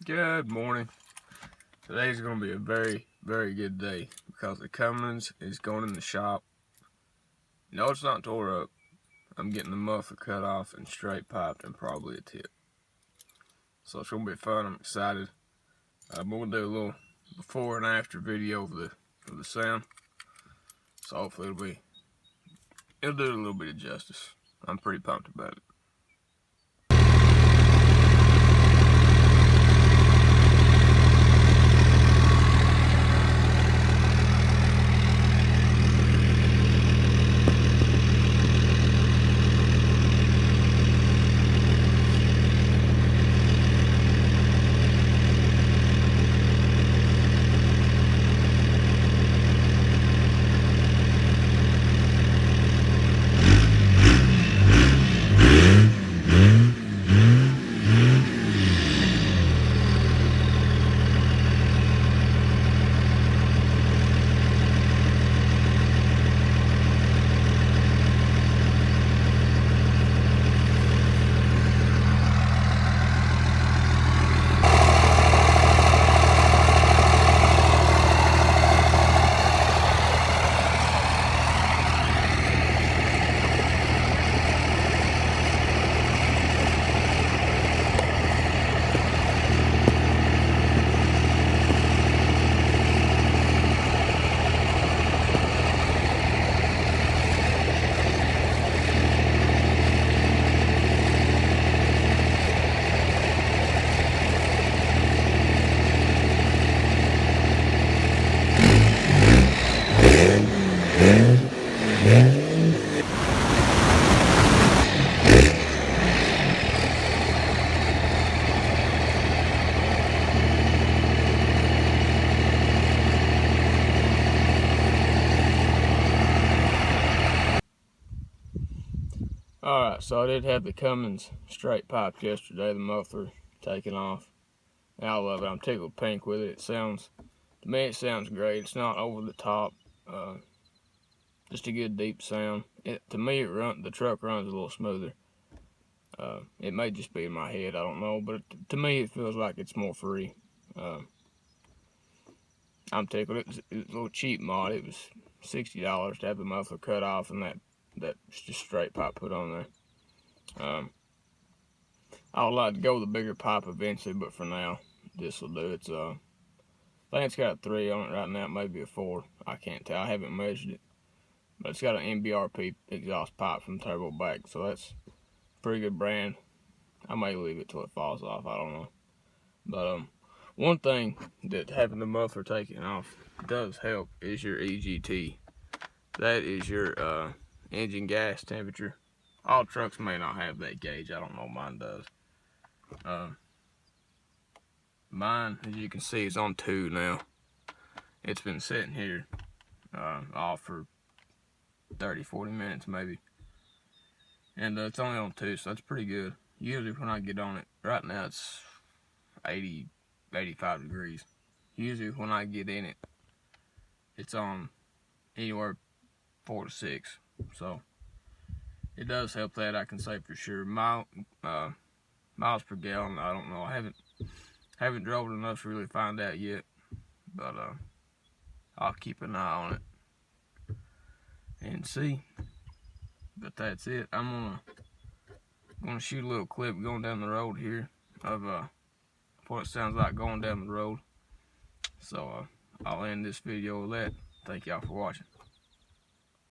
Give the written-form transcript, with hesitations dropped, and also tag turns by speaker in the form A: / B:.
A: Good morning. Today's going to be a very, very good day because the Cummins is going in the shop. No, it's not tore up. I'm getting the muffler cut off and straight piped and probably a tip. So it's going to be fun. I'm excited. I'm going to do a little before and after video of the sound. So hopefully it'll do a little bit of justice. I'm pretty pumped about it. Alright, so I did have the Cummins straight piped yesterday, the muffler taken off. I love it. I'm tickled pink with it. To me it sounds great. It's not over the top. Just a good deep sound. To me the truck runs a little smoother. It may just be in my head, I don't know, but to me it feels like it's more free. I'm tickled. It was a little cheap mod. It was $60 to have the muffler cut off and that just straight pipe put on there. I would like to go with a bigger pipe eventually, but for now, this will do. I think it's got a 3 on it right now, maybe a 4. I can't tell. I haven't measured it, but it's got an MBRP exhaust pipe from Turbo Back, so that's a pretty good brand. I may leave it till it falls off. I don't know, but one thing that having the muffler taken off does help is your EGT. That is your engine gas temperature. All trucks may not have that gauge. I don't know, mine does. Mine, as you can see, is on 2 now. It's been sitting here off for 30-40 minutes maybe, and it's only on 2, so that's pretty good. Usually when I get on it, right now it's 80-85 degrees. Usually when I get in it, it's on anywhere 4 to 6, so it does help that, I can say for sure. Miles per gallon, I don't know. I haven't drove it enough to really find out yet, but I'll keep an eye on it and see. But that's it. I'm gonna shoot a little clip going down the road here of what it sounds like going down the road. So I'll end this video with that. Thank y'all for watching.